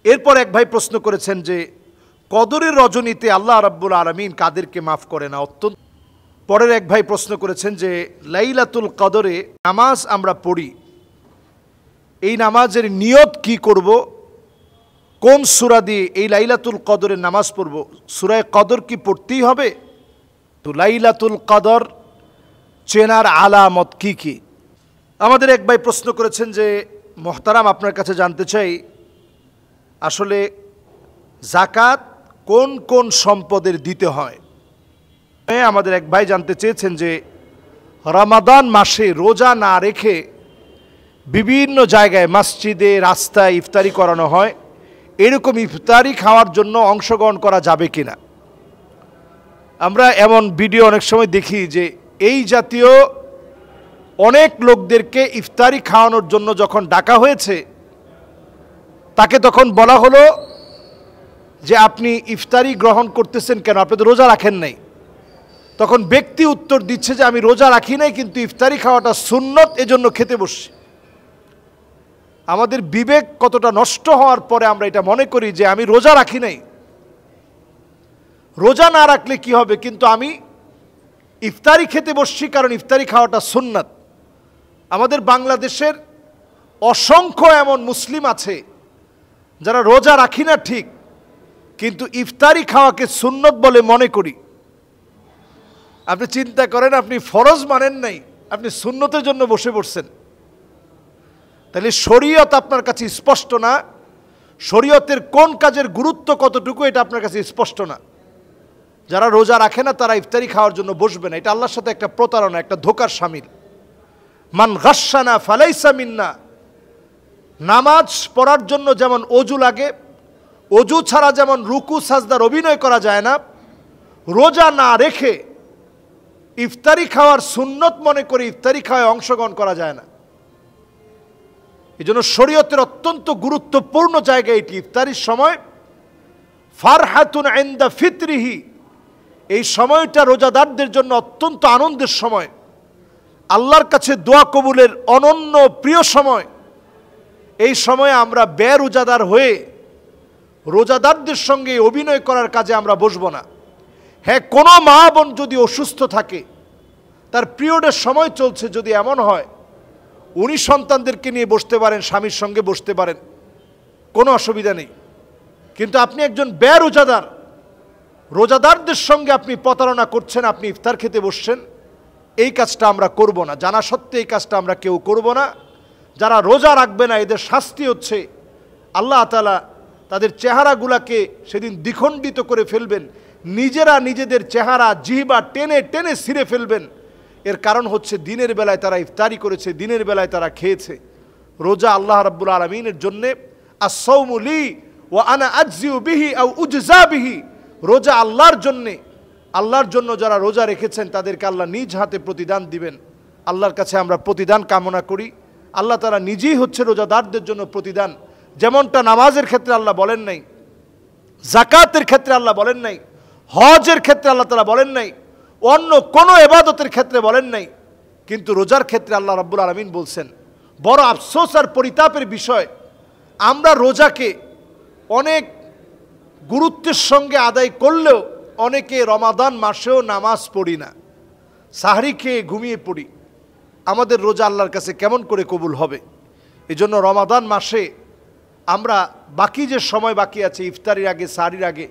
এরপর এক ভাই প্রশ্ন করেছেন যে কদরের রজনীতে আল্লাহ রাব্বুল আলামিন কাদেরকে মাফ করে না। অত্যন্ত পরের এক ভাই প্রশ্ন করেছেন যে লাইলাতুল কদরে নামাজ আমরা পড়ি, এই নামাজের নিয়ত কি করব, কোন সূরা দিয়ে এই লাইলাতুল কদরের নামাজ পড়ব, সূরা কদর কি পড়তেই হবে? তো লাইলাতুল কদর চেনার আলামত কি কি? আমাদের এক ভাই প্রশ্ন করেছেন যে মোহতারাম, আপনার কাছে জানতে চাই আসলে যাকাত কোন কোন সম্পদের দিতে হয়। আমাদের এক ভাই জানতে চেয়েছেন যে রমাদান মাসে রোজা না রেখে বিভিন্ন জায়গায় মসজিদে রাস্তায় ইফতারি করানো হয়, এরকম ইফতারি খাওয়ার জন্য অংশগ্রহণ করা যাবে কিনা। আমরা এমন ভিডিও অনেক সময় দেখি যে এই জাতীয় অনেক লোকদেরকে ইফতারি খাওয়ানোর জন্য যখন ডাকা হয়েছে তাকে তখন বলা হলো যে আপনি ইফতারি গ্রহণ করতেছেন কেন, আপনি তো রোজা রাখেন নাই। তখন ব্যক্তি উত্তর দিচ্ছে যে আমি রোজা রাখি নাই, কিন্তু ইফতারি খাওয়াটা সুন্নত, এজন্য খেতে বসছি। আমাদের বিবেক কতটা নষ্ট হওয়ার পরে আমরা এটা মনে করি যে আমি রোজা রাখি নাই, রোজা না রাখলে কি হবে, কিন্তু আমি ইফতারি খেতে বসছি কারণ ইফতারি খাওয়াটা সুন্নাত। আমাদের বাংলাদেশের অসংখ্য এমন মুসলিম আছে যারা রোজা রাখি না ঠিক, কিন্তু ইফতারি খাওয়াকে সুন্নত বলে মনে করি। আপনি চিন্তা করেন, আপনি ফরজ মানেন নাই, আপনি সুন্নতের জন্য বসে পড়ছেন। তাহলে শরীয়ত আপনার কাছে স্পষ্ট না, শরীয়তের কোন কাজের গুরুত্ব কতটুকু এটা আপনার কাছে স্পষ্ট না। যারা রোজা রাখে না তারা ইফতারি খাওয়ার জন্য বসবে না, এটা আল্লাহর সাথে একটা প্রতারণা, একটা ধোঁকার শামিল। মান গাশশানা ফালাইসা মিন্না। নামাজ পড়ার জন্য যেমন অজু লাগে, অজু ছাড়া যেমন রুকু সাজদার অভিনয় করা যায় না, রোজা না রেখে ইফতারি খাওয়ার সুন্নত মনে করে ইফতারি খাওয়ায় অংশগ্রহণ করা যায় না। এই জন্য শরীয়তের অত্যন্ত গুরুত্বপূর্ণ জায়গা এটি। ইফতারির সময় ফারহাতুন ইনদা ফিতরিহি, এই সময়টা রোজাদারদের জন্য অত্যন্ত আনন্দের সময়, আল্লাহর কাছে দোয়া কবুলের অনন্য প্রিয় সময়। এই সময়ে আমরা বেরোজাদার হয়ে রোজাদারদের সঙ্গে অভিনয় করার কাজে আমরা বসবো না। হ্যাঁ, কোনো মা বোন যদি অসুস্থ থাকে, তার পিরিয়ডের সময় চলছে, যদি এমন হয় উনি সন্তানদেরকে নিয়ে বসতে পারেন, স্বামীর সঙ্গে বসতে পারেন, কোনো অসুবিধা নেই। কিন্তু আপনি একজন বেরোজাদার, রোজাদারদের সঙ্গে আপনি প্রতারণা করছেন, আপনি ইফতার খেতে বসছেন, এই কাজটা আমরা করব না। জানা সত্ত্বে এই কাজটা আমরা কেউ করব না। যারা রোজা রাখবে না এদের শাস্তি হচ্ছে আল্লাহ তাআলা তাদের চেহারাগুলাকে সেদিন দ্বিখণ্ডিত করে ফেলবেন, নিজেরা নিজেদের চেহারা জিহ্বা টেনে টেনে ছিঁড়ে ফেলবেন। এর কারণ হচ্ছে দিনের বেলায় তারা ইফতারি করেছে, দিনের বেলায় তারা খেয়েছে। রোজা আল্লাহ রাব্বুল আলামিনের জন্যে, আস-সাওমু লি ওয়া আনা আজজিউ বিহি আও উজজা বিহি, রোজা আল্লাহর জন্যে, আল্লাহর জন্য যারা রোজা রেখেছেন তাদেরকে আল্লাহ নিজ হাতে প্রতিদান দিবেন। আল্লাহর কাছে আমরা প্রতিদান কামনা করি। আল্লাহ তাআলা নিজেই হচ্ছে রোজাদারদের জন্য প্রতিদান। যেমনটা নামাজের ক্ষেত্রে আল্লাহ বলেন নাই, যাকাতের ক্ষেত্রে আল্লাহ বলেন নাই, হজের ক্ষেত্রে আল্লাহ তাআলা বলেন নাই, অন্য কোনো ইবাদতের ক্ষেত্রে বলেন নাই, কিন্তু রোজার ক্ষেত্রে আল্লাহ রাব্বুল আলামিন বলছেন। বড় আফসোস আর পরিতাপের বিষয়, আমরা রোজাকে অনেক গুরুত্বের সঙ্গে আদায় করলেও অনেকে রমাদান মাসেও নামাজ পড়ি না, সাহরি খেয়ে ঘুমিয়ে পড়ি। আমাদের রোজা আল্লাহর কাছে কেমন করে কবুল হবে? এজন্য রমাদান মাসে আমরা বাকি যে সময় বাকি আছে, ইফতারির আগে, সাহরির আগে,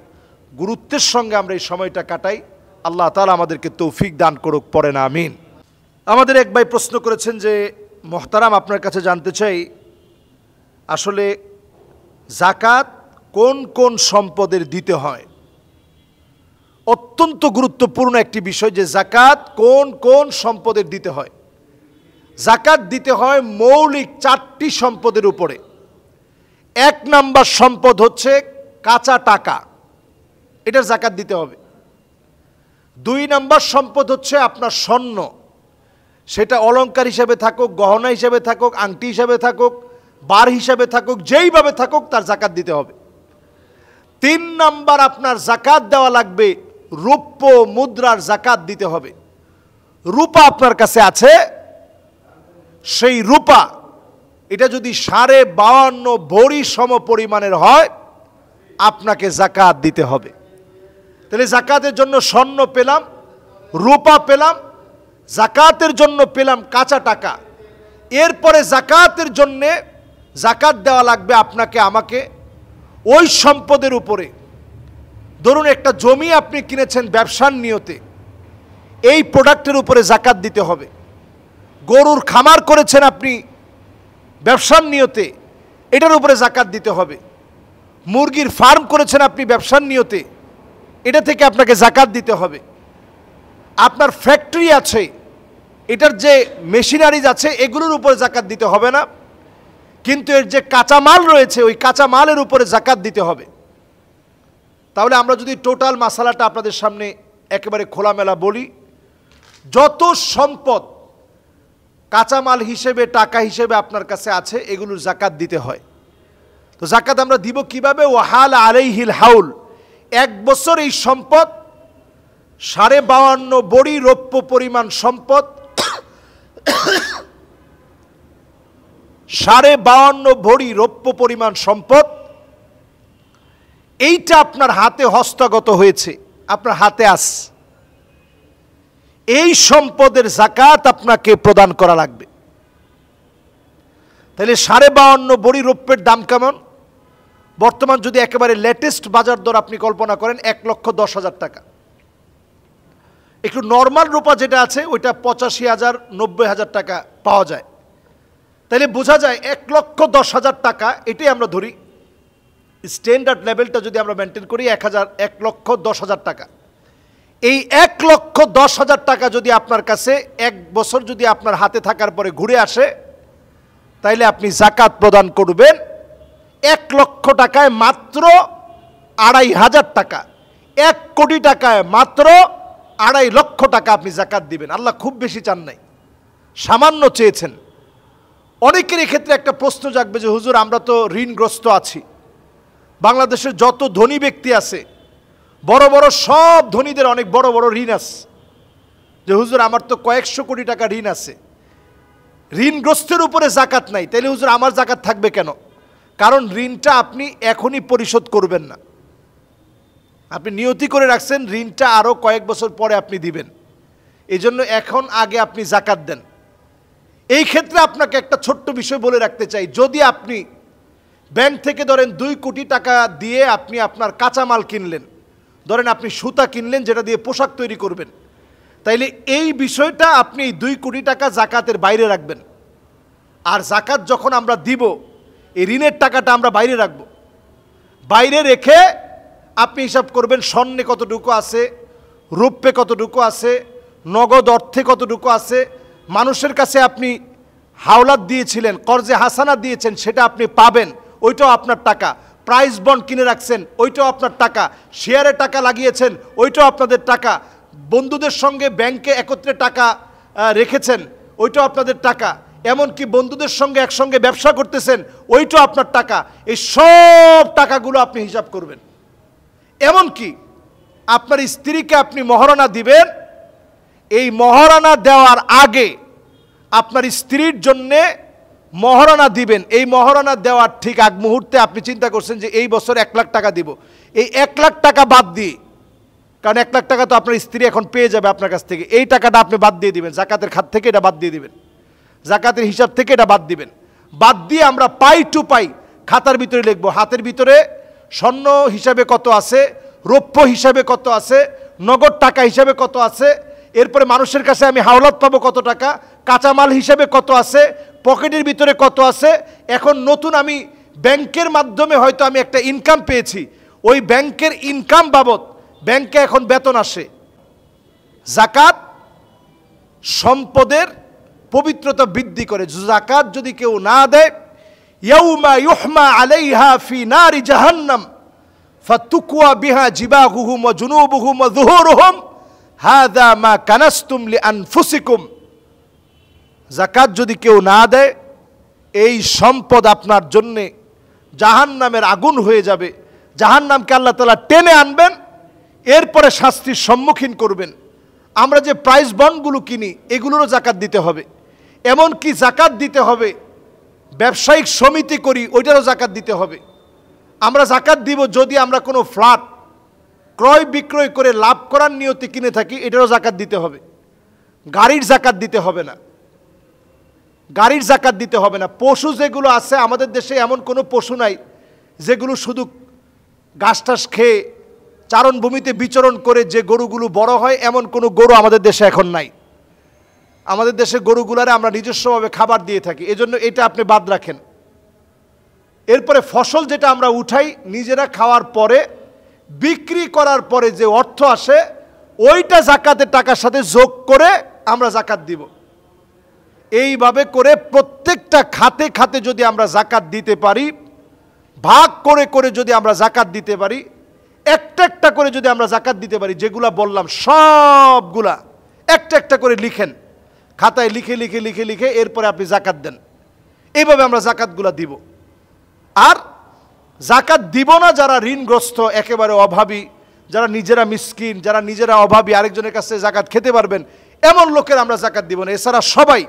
গুরুত্বের সঙ্গে আমরা এই সময়টা কাটাই। আল্লাহ তাআলা আমাদেরকে তৌফিক দান করুক, পড়েন আমিন। আমাদের এক ভাই প্রশ্ন করেছেন যে মোহতারাম, আপনার কাছে জানতে চাই আসলে যাকাত কোন কোন সম্পদের দিতে হয়। অত্যন্ত গুরুত্বপূর্ণ একটি বিষয় যে যাকাত কোন কোন সম্পদের দিতে হয়। যাকাত দিতে হয় মৌলিক 4টি সম্পদের উপরে। 1 নাম্বার সম্পদ হচ্ছে কাঁচা টাকা, এটার যাকাত দিতে হবে। 2 নাম্বার সম্পদ হচ্ছে আপনার স্বর্ণ, সেটা অলংকার হিসাবে থাকুক, গহনা হিসাবে থাকুক, আংটি হিসাবে থাকুক, বার হিসাবে থাকুক, যেইভাবে থাকুক তার যাকাত দিতে হবে। 3 নাম্বার আপনার যাকাত দেওয়া লাগবে রৌপ্য মুদ্রার যাকাত দিতে হবে। রূপা আপনার কাছে আছে, সেই রূপা এটা যদি 52.5 ভরি সম পরিমাণের হয় আপনাকে জাকাত দিতে হবে। তাহলে জাকাতের জন্য স্বর্ণ পেলাম, রূপা পেলাম, জাকাতের জন্য পেলাম কাঁচা টাকা। এরপরে জাকাতের জন্যে জাকাত দেওয়া লাগবে আপনাকে আমাকে ওই সম্পদের উপরে। ধরুন একটা জমি আপনি কিনেছেন ব্যবসার নিয়তে, এই প্রোডাক্টের উপরে জাকাত দিতে হবে। গরুর খামার করেছেন আপনি ব্যবসার নিয়তে, এটার উপরে জাকাত দিতে হবে। মুরগির ফার্ম করেছেন আপনি ব্যবসার নিয়তে, এটা থেকে আপনাকে জাকাত দিতে হবে। আপনার ফ্যাক্টরি আছে, এটার যে মেশিনারিজ আছে এগুলোর উপরে জাকাত দিতে হবে না, কিন্তু এর যে কাঁচামাল রয়েছে ওই কাঁচামালের উপরে জাকাত দিতে হবে। তাহলে আমরা যদি টোটাল মাসালাটা আপনাদের সামনে একেবারে খোলামেলা বলি, যত সম্পদ কাঁচামাল হিসেবে টাকা হিসেবে আপনার কাছে আছে এগুলোর জাকাত দিতে হয়। তো জাকাত আমরা দিব কিভাবে? ওয়াহাল আলাইহিল হাউল, 1 বছর এই সম্পদ 52.5 বড়ি রৌপ্য পরিমাণ সম্পদ, 52.5 ভরি রৌপ্য পরিমাণ সম্পদ, এইটা আপনার হাতে হস্তগত হয়েছে, আপনার হাতে আস, এই সম্পদের জাকাত আপনাকে প্রদান করা লাগবে। তাহলে 52.5 বড়ি রৌপ্যের দাম কেমন? বর্তমান যদি একেবারে লেটেস্ট বাজার দর আপনি কল্পনা করেন 1,10,000 টাকা। একটু নর্মাল রূপা যেটা আছে ওইটা 85,000 90,000 টাকা পাওয়া যায়। তাহলে বোঝা যায় 1,10,000 টাকা, এটাই আমরা ধরি স্ট্যান্ডার্ড লেভেলটা যদি আমরা মেনটেন করি 1,10,000 টাকা। এই 1,10,000 টাকা যদি আপনার কাছে 1 বছর যদি আপনার হাতে থাকার পরে ঘুরে আসে, তাইলে আপনি জাকাত প্রদান করবেন 1 লক্ষ টাকায় মাত্র 2,500 টাকা, 1 কোটি টাকায় মাত্র 2.5 লক্ষ টাকা আপনি জাকাত দিবেন। আল্লাহ খুব বেশি চান নাই, সামান্য চেয়েছেন। অনেকের ক্ষেত্রে একটা প্রশ্ন জাগবে যে হুজুর আমরা তো ঋণগ্রস্ত আছি, বাংলাদেশের যত ধনী ব্যক্তি আছে বড় বড় সব ধনীদের অনেক বড় বড় ঋণ আছে, যে হুজুর আমার তো কয়েকশো কোটি টাকা ঋণ আছে, ঋণগ্রস্তের উপরে জাকাত নাই, তাইলে হুজুর আমার জাকাত থাকবে কেন? কারণ ঋণটা আপনি এখনই পরিশোধ করবেন না, আপনি নিয়তি করে রাখছেন ঋণটা আরও কয়েক বছর পরে আপনি দিবেন, এই জন্য এখন আগে আপনি জাকাত দেন। এই ক্ষেত্রে আপনাকে একটা ছোট্ট বিষয় বলে রাখতে চাই, যদি আপনি ব্যাংক থেকে ধরেন 2 কোটি টাকা দিয়ে আপনি আপনার কাঁচামাল কিনলেন, ধরেন আপনি সুতা কিনলেন যেটা দিয়ে পোশাক তৈরি করবেন, তাইলে এই বিষয়টা আপনি 2 কোটি টাকা জাকাতের বাইরে রাখবেন। আর জাকাত যখন আমরা দিব এই ঋণের টাকাটা আমরা বাইরে রাখব, বাইরে রেখে আপনি হিসাব করবেন স্বর্ণে কতটুকু আছে, রৌপ্যে কতটুকু আছে, নগদ অর্থে কতটুকু আছে, মানুষের কাছে আপনি হাওলাত দিয়েছিলেন, কর্জে হাসানা দিয়েছেন, সেটা আপনি পাবেন, ওইটাও আপনার টাকা। প্রাইস বন্ড কিনে রাখছেন, ওইটাও আপনার টাকা। শেয়ারে টাকা লাগিয়েছেন, ওইটাও আপনাদের টাকা। বন্ধুদের সঙ্গে ব্যাংকে একত্রে টাকা রেখেছেন, ওইটাও আপনাদের টাকা। এমনকি বন্ধুদের সঙ্গে একসঙ্গে ব্যবসা করতেছেন, ওইটাও আপনার টাকা। এই সব টাকাগুলো আপনি হিসাব করবেন। এমনকি আপনার স্ত্রীকে আপনি মহারণা দিবেন, এই মহারণা দেওয়ার আগে আপনার স্ত্রীর জন্যে মহারণা দিবেন। এই মহারণা দেওয়ার ঠিক আগ মুহূর্তে আপনি চিন্তা করছেন যে এই বছর 1 লাখ টাকা দিব, এই 1 লাখ টাকা বাদ দিয়ে, কারণ 1 লাখ টাকা তো আপনার স্ত্রী এখন পেয়ে যাবে আপনার কাছ থেকে, এই টাকাটা আপনি বাদ দিয়ে দিবেন, জাকাতের খাত থেকে এটা বাদ দিয়ে দিবেন, জাকাতের হিসাব থেকে এটা বাদ দিবেন। বাদ দিয়ে আমরা পাই টু পাই খাতার ভিতরে লিখবো, হাতের ভিতরে স্বর্ণ হিসাবে কত আছে, রৌপ্য হিসাবে কত আছে, নগদ টাকা হিসাবে কত আছে, এরপরে মানুষের কাছে আমি হাওলাত পাবো কত টাকা, কাঁচামাল হিসেবে কত আছে, পকেটের ভিতরে কত আছে। এখন নতুন আমি ব্যাংকের মাধ্যমে হয়তো আমি একটা ইনকাম পেয়েছি, ওই ব্যাংকের ইনকাম বাবদ ব্যাংকে এখন বেতন আসে। জাকাত সম্পদের পবিত্রতা বৃদ্ধি করে। জাকাত যদি কেউ না দেয়, ইয়াউমা ইউহমা আলাইহা ফি নারি জাহান্নাম ফাতুকওয়া বিহা জিবাহুহুম ওয়া জুনুবুহুম ওয়া যুহুরুহুম হাযা মা কানাসতুম লিআনফুসিকুম। জাকাত যদি কেউ না দেয়, এই সম্পদ আপনার জন্যে জাহান্নামের আগুন হয়ে যাবে, জাহান্নামকে আল্লাহ তাআলা টেনে আনবেন, এরপরে শাস্তির সম্মুখীন করবেন। আমরা যে প্রাইস বন্ডগুলো কিনি এগুলোরও জাকাত দিতে হবে, এমনকি জাকাত দিতে হবে ব্যবসায়িক সমিতি করি ওইটারও জাকাত দিতে হবে। আমরা জাকাত দিব যদি আমরা কোনো ফ্ল্যাট ক্রয় বিক্রয় করে লাভ করার নিয়তে কিনে থাকি, এটারও জাকাত দিতে হবে। গাড়ির জাকাত দিতে হবে না, গাড়ির জাকাত দিতে হবে না। পশু যেগুলো আছে আমাদের দেশে, এমন কোনো পশু নাই যেগুলো শুধু ঘাস টাস খেয়ে চারণভূমিতে বিচরণ করে যে গরুগুলো বড় হয়, এমন কোনো গরু আমাদের দেশে এখন নাই। আমাদের দেশে গরুগুলারে আমরা নিজস্বভাবে খাবার দিয়ে থাকি, এজন্য এটা আপনি বাদ রাখেন। এরপরে ফসল যেটা আমরা উঠাই নিজেরা খাওয়ার পরে, বিক্রি করার পরে যে অর্থ আসে ওইটা জাকাতের টাকার সাথে যোগ করে আমরা জাকাত দিব। এইভাবে করে প্রত্যেকটা খাতে খাতে যদি আমরা জাকাত দিতে পারি, ভাগ করে করে যদি আমরা জাকাত দিতে পারি, একটা একটা করে যদি আমরা জাকাত দিতে পারি, যেগুলা বললাম সবগুলা একটা একটা করে লিখেন, খাতায় লিখে লিখে লিখে লিখে এরপরে আপনি জাকাত দেন। এইভাবে আমরা জাকাতগুলা দিব। আর জাকাত দিব না যারা ঋণগ্রস্ত, একেবারে অভাবী, যারা নিজেরা মিসকিন, যারা নিজেরা অভাবী, আরেকজনের কাছে জাকাত খেতে পারবেন এমন লোকের আমরা জাকাত দিব না। এছাড়া সবাই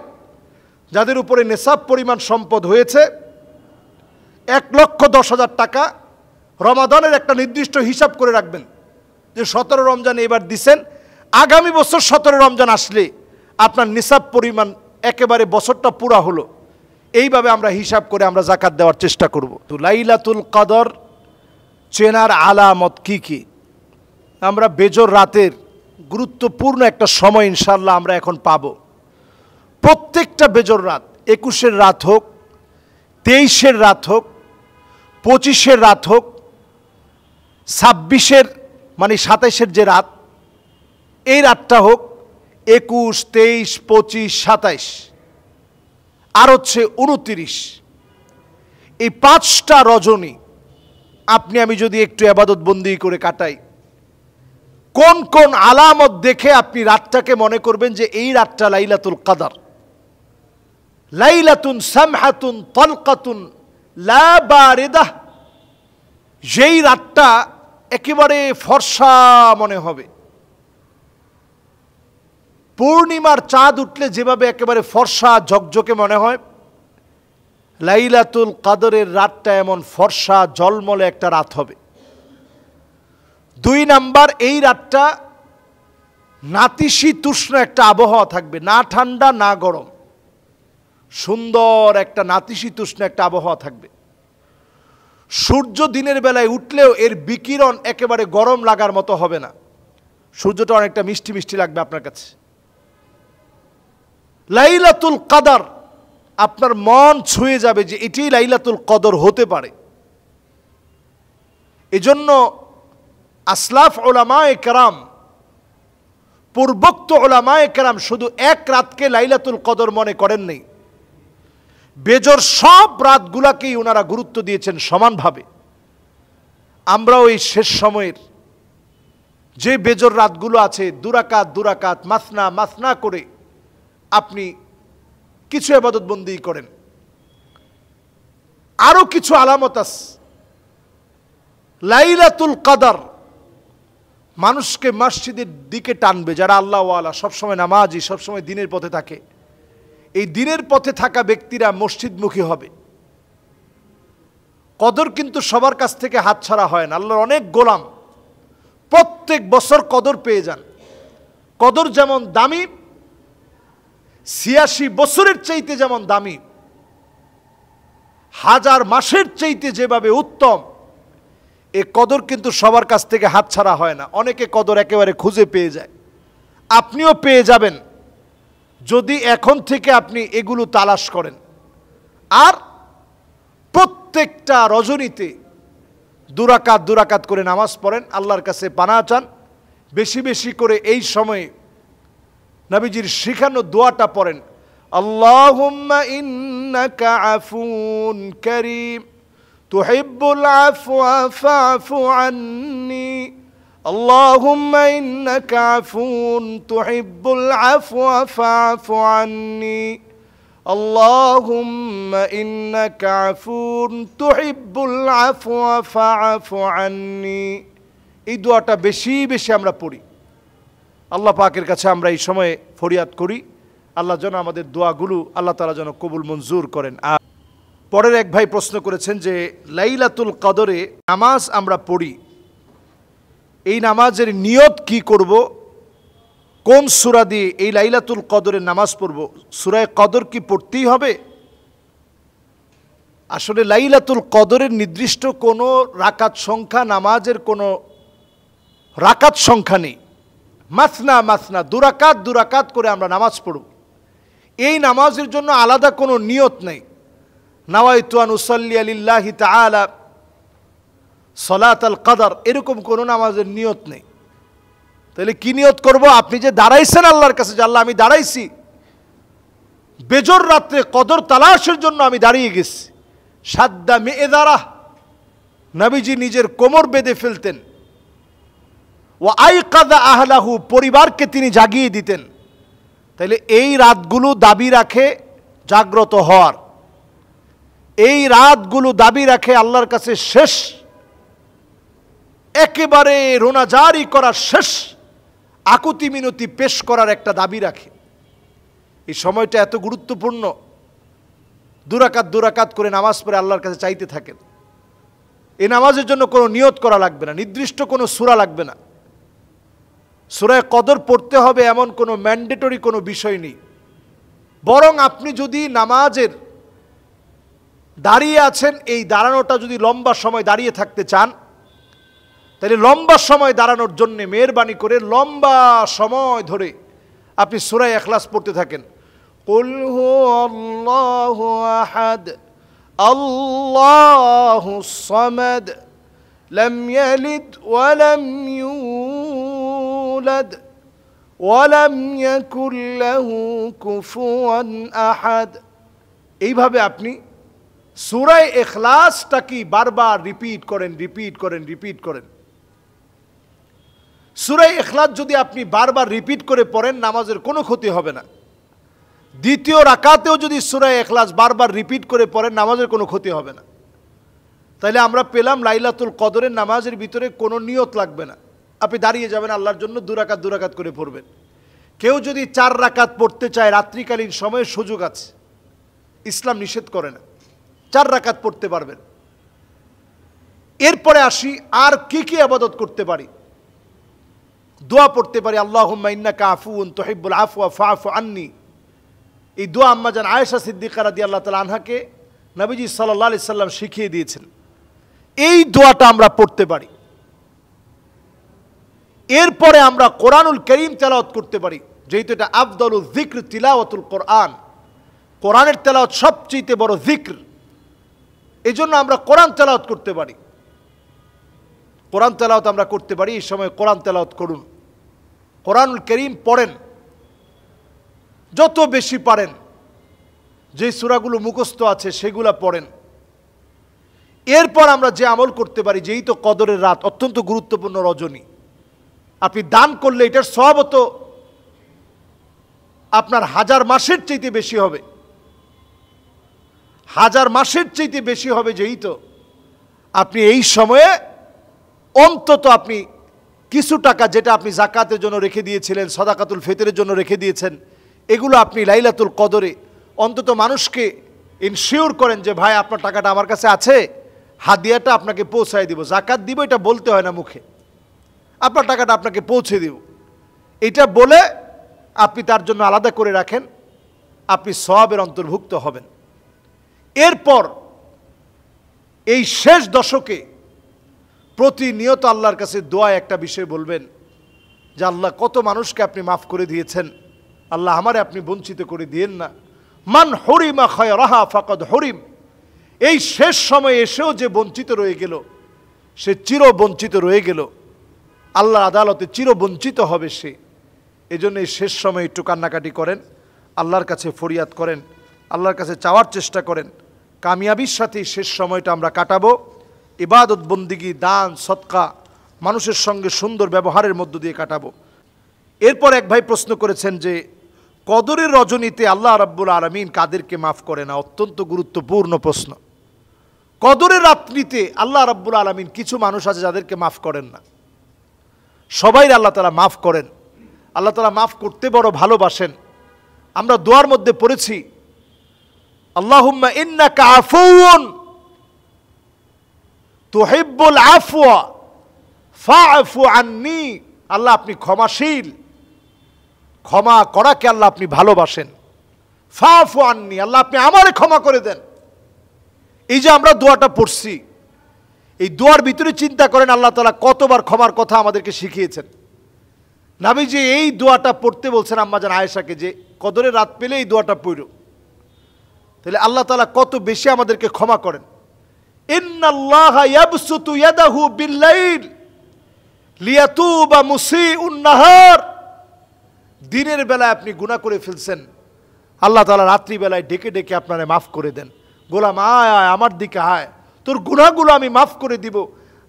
যাদের উপরে নেশাব পরিমাণ সম্পদ হয়েছে 1,10,000 টাকা, রমাদানের একটা নির্দিষ্ট হিসাব করে রাখবেন যে 17 রমজান এবার দিছেন, আগামী বছর 17 রমজান আসলে আপনার নিসাব পরিমাণ একেবারে বছরটা পুরা হলো। এইভাবে আমরা হিসাব করে আমরা জাকাত দেওয়ার চেষ্টা করব। তো লাইলাতুল কদর চেনার আলামত কি কি? আমরা বেজর রাতের গুরুত্বপূর্ণ একটা সময় ইনশাআল্লাহ আমরা এখন পাব। প্রত্যেকটা বেজর রাত, 21-এর রাত হোক, 23-এর রাত হোক, 25-এর রাত হোক, 26-এর মানে 27-এর যে রাত, এই রাতটা হোক, 21, 23, 25, 27 আর হচ্ছে 29, এই 5টা রজনী আপনি আমি যদি একটু ইবাদত বন্দি করে কাটাই, কোন কোন আলামত দেখে আপনি রাতটাকে মনে করবেন যে এই রাতটা লাইলাতুল কদর, লাইলাতুন সামহাতুন তালকাতুন লা বারিদাহ, যেই রাতটা একেবারে ফর্সা মনে হবে। পূর্ণিমার চাঁদ উঠলে যেভাবে একেবারে ফর্সা ঝকঝকে মনে হয়, লাইলাতুল কদরের রাতটা এমন ফর্সা জলমলে একটা রাত হবে। 2 নাম্বার, এই রাতটা নাতিশীতোষ্ণ একটা আবহাওয়া থাকবে, না ঠান্ডা না গরম, সুন্দর একটা নাতিশীতোষ্ণ একটা আবহাওয়া থাকবে। সূর্য দিনের বেলায় উঠলেও এর বিকিরণ একেবারে গরম লাগার মতো হবে না, সূর্যটা অনেকটা মিষ্টি মিষ্টি লাগবে আপনার কাছে। লাইলাতুল কদর আপনার মন ছুঁয়ে যাবে যে এটাই লাইলাতুল কদর হতে পারে। এজন্য আসলাফ উলামায়ে কেরাম, পূর্বোক্ত উলামায়ে কেরাম শুধু এক রাতকে লাইলাতুল কদর মনে করেন নাই, বেজর সব রাতগুলাকেই ওনারা গুরুত্ব দিয়েছেন সমানভাবে। আমরাও এই শেষ সময়ের যে বেজর রাতগুলো আছে, 2 রাকাত 2 রাকাত মাসনা মাসনা করে আপনি কিছু ইবাদত বন্দি করেন। আরো কিছু আলামত আছে। লাইলাতুল কদর মানুষকে মসজিদের দিকে টানবে, যারা আল্লাহ ওয়ালা, সবসময় নামাজি, সবসময় দিনের পথে থাকে। এই দিনের পথে থাকা ব্যক্তিরা মসজিদমুখী হবে। কদর কিন্তু সবার কাছ থেকে হাতছাড়া হয় না। আল্লাহর অনেক গোলাম প্রত্যেক বছর কদর পেয়ে যান। কদর যেমন দামি, 86 বছরের চাইতে যেমন দামি, 1000 মাসের চাইতে যেভাবে উত্তম, এ কদর কিন্তু সবার কাছ থেকে হাতছাড়া হয় না। অনেকে কদর একেবারে খুঁজে পেয়ে যায়, আপনিও পেয়ে যাবেন যদি এখন থেকে আপনি এগুলো তালাশ করেন। আর প্রত্যেকটা রজনীতে 2 রাকাত 2 রাকাত করে নামাজ পড়েন, আল্লাহর কাছে পানাহ চান। বেশি বেশি করে এই সময়ে নবীজির শিখানো দোয়াটা পড়েন, আল্লাহুম্মা ইন্নাকা আফুন কারীম তুহিব্বুল আফওয়া ফা'ফু আন্নি, আল্লাহুম্মা ইন্নাকা আফুন তুহিব্বুল আফওয়া ফা'ফু আন্নি, আল্লাহুম্মা ইন্নাকা আফুন তুহিব্বুল আফওয়া ফা'ফু আন্নি। এই দোয়াটা বেশি বেশি আমরা পড়ি। আল্লাহ পাকের কাছে আমরা এই সময়ে ফরিয়াদ করি, আল্লাহ যেন আমাদের দোয়াগুলো আল্লাহ তাআলা যেন কবুল মঞ্জুর করেন। পরের এক ভাই প্রশ্ন করেছেন যে লাইলাতুল কদরে নামাজ আমরা পড়ি, এই নামাজের নিয়ত কি করব, কোন সূরা দিয়ে এই লাইলাতুল কদরের নামাজ পড়ব, সূরা কদর কি পড়তেই হবে? আসলে লাইলাতুল কদরের নির্দিষ্ট কোনো রাকাত সংখ্যা, নামাজের কোনো রাকাত সংখ্যা নেই। মাসনা মাসনা, দুরাকাত করে আমরা নামাজ পড়ব। এই নামাজের জন্য আলাদা কোনো নিয়ত নেই। নাওয়াইতু আন উসাল্লি লিল্লাহি তাআলা সালাতাল কদর, এরকম কোনো নামাজের নিয়ত নেই। তাহলে কি নিয়ত করব? আপনি যে দাঁড়াইছেন আল্লাহর কাছে, যে আল্লাহ আমি দাঁড়াইছি, বেজর রাত্রে কদর তালাশের জন্য আমি দাঁড়িয়ে গেছি। সাদ্দা মেয়েদারা, নবীজি নিজের কোমর বেঁধে ফেলতেন। ও আইকাদা আহলাহু, পরিবারকে তিনি জাগিয়ে দিতেন। তাহলে এই রাতগুলো দাবি রাখে জাগ্রত হওয়ার, এই রাতগুলো দাবি রাখে আল্লাহর কাছে শেষ, একেবারে রোনাজারি করার, শেষ আকুতি মিনতি পেশ করার একটা দাবি রাখে। এই সময়টা এত গুরুত্বপূর্ণ। দুরাকাত করে নামাজ পড়ে আল্লাহর কাছে চাইতে থাকেন। এই নামাজের জন্য কোনো নিয়ত করা লাগবে না, নির্দিষ্ট কোনো সূরা লাগবে না। সূরা কদর পড়তে হবে এমন কোনো ম্যান্ডেটরি কোনো বিষয় নেই। বরং আপনি যদি নামাজের দাঁড়িয়ে আছেন, এই দাঁড়ানোটা যদি লম্বা সময় দাঁড়িয়ে থাকতে চান, তাহলে লম্বা সময় দাঁড়ানোর জন্য মেহেরবানি করে লম্বা সময় ধরে আপনি সূরা ইখলাস পড়তে থাকেন। কুল হুয়াল্লাহু আহাদ আল্লাহুস সামাদ লাম ইয়ালিদ ওয়া লাম ইউলাদ ওয়া লাম ইয়াকুল লাহু কুফুয়ান আহাদ। এইভাবে আপনি সূরা ইখলাসটা কি বারবার রিপিট করেন। সূরা ইখলাস যদি আপনি বারবার রিপিট করে পড়েন, নামাজের কোনো ক্ষতি হবে না। দ্বিতীয় রাকাতেও যদি সূরা ইখলাস বারবার রিপিট করে পড়েন, নামাজের কোনো ক্ষতি হবে না। তাইলে আমরা পেলাম লাইলাতুল কদরের নামাজের ভিতরে কোনো নিয়ত লাগবে না। আপনি দাঁড়িয়ে যাবেন, আল্লাহর জন্য দুরাকাত করে পড়বেন। কেউ যদি 4 রাকাত পড়তে চায়, রাত্রিকালীন সময়ে সুযোগ আছে, ইসলাম নিষেধ করে না, 4 রাকাত পড়তে পারবেন। এরপরে আসি আর কি কি ইবাদত করতে পারি। দোয়া পড়তে পারি, আল্লাহুম্মা ইন্নাকা আফুউন তুহিব্বুল আফওয়া ফাআফু আন্নি। এই দোয়া আম্মা জান আয়েশা সিদ্দিকা রাদিয়াল্লাহু তাআলা আনহাকে নবীজি সাল্লাল্লাহু আলাইহি সাল্লাম শিখিয়ে দিয়েছেন। এই দোয়াটা আমরা পড়তে পারি। এরপরে আমরা কোরআনুল কারীম তেলাওয়াত করতে পারি, যেহেতু এটা আফদালুয যিকর তিলাওয়াতুল কোরআন, কোরআনের তেলাওয়াত সবচেয়ে বড় যিকর। এই জন্য আমরা কোরআন তেলাওয়াত করতে পারি। কোরআন তেলাওয়াত আমরা করতে পারি। এই সময় কোরআন তেলাওয়াত করুন, কোরআনুল কারীম পড়েন, যত বেশি পারেন। যে সূরাগুলো মুখস্থ আছে সেগুলো পড়েন। এরপর আমরা যে আমল করতে পারি, যেই তো কদরের রাত, অত্যন্ত গুরুত্বপূর্ণ রজনী, আপনি দান করলে এটার সওয়াব তো আপনার 1000 মাসের চাইতে বেশি হবে। 1000 মাসের চাইতে বেশি হবে। যেই তো আপনি এই সময়ে অন্তত আপনি কিছু টাকা, যেটা আপনি যাকাতের জন্য রেখে দিয়েছিলেন, সাদাকাতুল ফিতরের জন্য রেখে দিয়েছেন, এগুলো আপনি লাইলাতুল কদরে অন্তত মানুষকে ইনশিওর করেন যে ভাই আপনার টাকাটা আমার কাছে আছে, হাদিয়াটা আপনাকে পৌঁছায় দিব, যাকাত দিব এটা বলতে হয় না মুখে, আপনার টাকাটা আপনাকে পৌঁছে দিব, এটা বলে আপনি তার জন্য আলাদা করে রাখেন, আপনি সওয়াবের অন্তর্ভুক্ত হবেন। এরপর এই শেষ দশকে প্রতিনিয়ত আল্লাহর কাছে দোয়া একটা বিষয় বলবেন যে আল্লাহ কত মানুষকে আপনি মাফ করে দিয়েছেন, আল্লাহ আমারে আপনি বঞ্চিত করে দিয়েন না। মান হরিমা খায়রাহা ফাকাদ হরিম। এই শেষ সময়ে এসেও যে বঞ্চিত রয়ে গেল, সে চির বঞ্চিত রয়ে গেল, আল্লাহর আদালতে চির বঞ্চিত হবে সে। এজন্য এই শেষ সময়ে একটু কান্নাকাটি করেন, আল্লাহর কাছে ফরিয়াদ করেন, আল্লাহর কাছে চাওয়ার চেষ্টা করেন। কামিয়াবির সাথে শেষ সময়টা আমরা কাটাবো ইবাদত বন্দিগি, দান সদকা, মানুষের সঙ্গে সুন্দর ব্যবহারের মধ্য দিয়ে কাটাবো। এরপর এক ভাই প্রশ্ন করেছেন যে কদরের রজনীতে আল্লাহ রাব্বুল আলামিন কাদেরকে মাফ করে না? অত্যন্ত গুরুত্বপূর্ণ প্রশ্ন। কদরের রাত্রিতে আল্লাহ রাব্বুল আলামিন কিছু মানুষ আছে যাদেরকে মাফ করেন না, সবাই আল্লাহ তাআলা মাফ করেন। আল্লাহ তাআলা মাফ করতে বড় ভালোবাসেন। আমরা দোয়ার মধ্যে পড়েছি আল্লাহুম্মা ইন্নাকা আফুউন তুহিব্বুল আফওয়া ফাআফু আন্নি। আল্লাহ আপনি ক্ষমাশীল, ক্ষমা করাকে আল্লাহ আপনি ভালোবাসেন। ফাআফু আন্নি, আল্লাহ আপনি আমারে ক্ষমা করে দেন। এই যে আমরা দোয়াটা পড়ছি, এই দোয়ার ভিতরে চিন্তা করেন আল্লাহ তাআলা কতবার ক্ষমার কথা আমাদেরকে শিখিয়েছেন। নবীজি এই দোয়াটা পড়তে বলছেন আম্মাজান আয়েশাকে যে কদরের রাত পেলে এই দোয়াটা পড়ো। তাহলে আল্লাহ তাআলা কত বেশি আমাদেরকে ক্ষমা করেন। ইন্নাল্লাহা ইয়াবসুতু ইয়াদাহু বিল্লাইল লিয়াতুবা মুসিউন নাহার। দিনের বেলায় আপনি গুনাহ করে ফেলছেন, আল্লাহ তাআলা রাত্রি বেলায় ডেকে ডেকে আপনারে মাফ করে দেন। গোলাম আয় আয় আমার দিকে আয়, তোর গুনাহগুলো আমি মাফ করে দিব।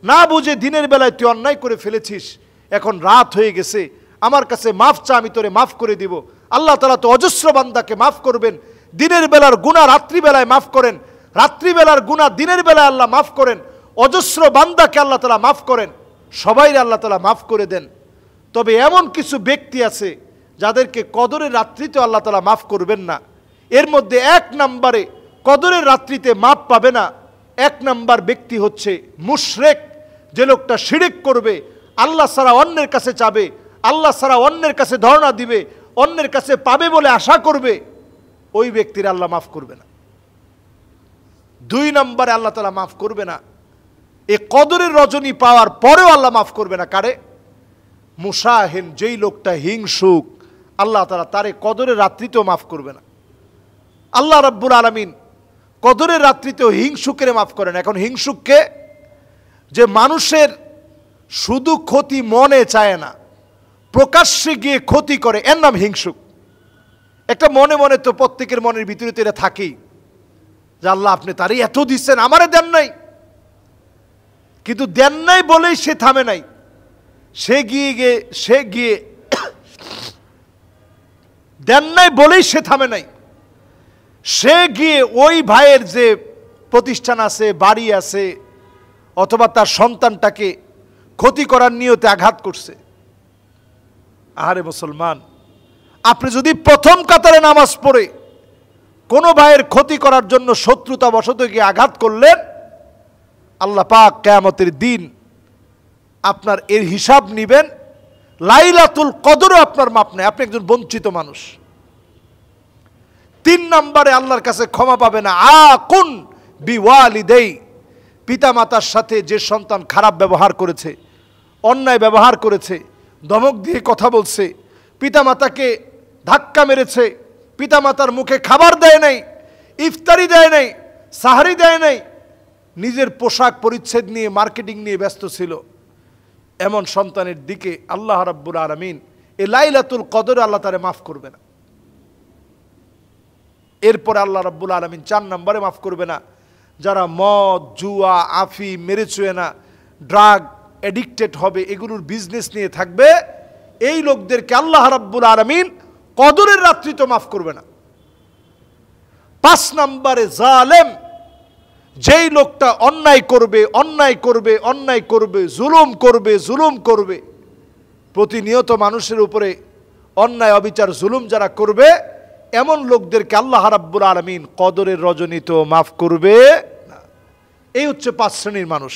না বুঝে দিনের বেলায় তুই অন্যায় করে ফেলেছিস, এখন রাত হয়ে গেছে, আমার কাছে মাফ চা, আমি তোরে মাফ করে দিব। আল্লাহ তাআলা তো অজস্র বান্দাকে মাফ করবেন। দিনের বেলার গুনাহ রাত্রিবেলায় মাফ করেন, রাত্রিবেলার গুনাহ দিনের বেলায় আল্লাহ মাফ করেন। অজস্র বান্দাকে আল্লাহ তাআলা মাফ করেন, সবাইরে আল্লাহ তাআলা মাফ করে দেন। তবে এমন কিছু ব্যক্তি আছে যাদেরকে কদরের রাত্রিতে আল্লাহ তাআলা মাফ করবেন না। এর মধ্যে এক নম্বরে কদরের রাত্রিতে মাফ পাবে না, এক নম্বর ব্যক্তি হচ্ছে মুশরিক। যে লোকটা শিরক করবে, আল্লাহ ছাড়া অন্যের কাছে চাবে, আল্লাহ ছাড়া অন্যের কাছে ধরনা দিবে, অন্যের কাছে পাবে বলে আশা করবে, ওই ব্যক্তির আল্লাহ মাফ করবে না। দুই নম্বরে আল্লাহ তাআলা মাফ করবে না এই কদরের রজনী পাওয়ার পরেও আল্লাহ মাফ করবে না কারে? মুসাহিন, যেই লোকটা হিংসুক, আল্লাহ তাআলা তারে কদরের রাত্রিতেও মাফ করবে না। আল্লাহ রাব্বুল আলামিন কদরের রাত্রিতেও হিংসুকের মাফ করেন। এখন হিংসুককে, যে মানুষের শুধু ক্ষতি মনে চায় না, প্রকাশ্যে গিয়ে ক্ষতি করে, এর নাম হিংসুক। একটা মনে মনে তো প্রত্যেকের মনের ভিতরে তো এটা থাকেই যে আল্লাহ আপনি তারই এত দিচ্ছেন, আমারে দেন নাই। কিন্তু দেন নাই বলেই সে থামে নাই, সে গিয়ে দেন নাই বলেই সে থামে নাই, সে গিয়ে ওই ভাইয়ের যে প্রতিষ্ঠান আছে, বাড়ি আছে, অথবা তার সন্তানটাকে ক্ষতি করার নিয়তে আঘাত করছে। আরে মুসলমান, আপনি যদি প্রথম কাতারে নামাজ পড়ে কোনো ভাইয়ের ক্ষতি করার জন্য শত্রুতা বশত গিয়ে আঘাত করলেন, আল্লাহ পাক কিয়ামতের দিন আপনার এর হিসাব নিবেন। লাইলাতুল কদরও আপনার মাপ নেই, আপনি একজন বঞ্চিত মানুষ। তিন নম্বরে আল্লাহর কাছে ক্ষমা পাবে না আকুন বিওয়ালিদাই, পিতামাতার সাথে যে সন্তান খারাপ ব্যবহার করেছে, অন্যায় ব্যবহার করেছে, ধমক দিয়ে কথা বলছে, পিতামাতাকে ধাক্কা মেরেছে, পিতামাতার মুখে খাবার দেয় নাই, ইফতারি দেয় নাই, সাহারি দেয় নাই, নিজের পোশাক পরিচ্ছদ নিয়ে মার্কেটিং নিয়ে ব্যস্ত ছিল, এমন সন্তানের দিকে আল্লাহ রাব্বুল আলামিন এই লাইলাতুল কদরে আল্লাহ তারে মাফ করবে না। এরপরে আল্লাহ রাব্বুল আলামিন 4 নম্বরে মাফ করবে না যারা মদ, জুয়া, আফি, মেরেচুয়েনা, ড্রাগ এডিক্টেড হবে, এগুলোর বিজনেস নিয়ে থাকবে, এই লোকদেরকে আল্লাহ রাব্বুল আলামিন কদরের রাত্রি তো মাফ করবে না। 5 নম্বরে জালেম, যেই লোকটা অন্যায় করবে, অন্যায় করবে, অন্যায় করবে, জুলুম করবে, জুলুম করবে, প্রতিনিয়ত মানুষের উপরে অন্যায়, অবিচার, জুলুম যারা করবে, এমন লোকদেরকে আল্লাহ রাব্বুল আলামিন কদরের রজনী তো মাফ করবে না। এই হচ্ছে 5 শ্রেণীর মানুষ।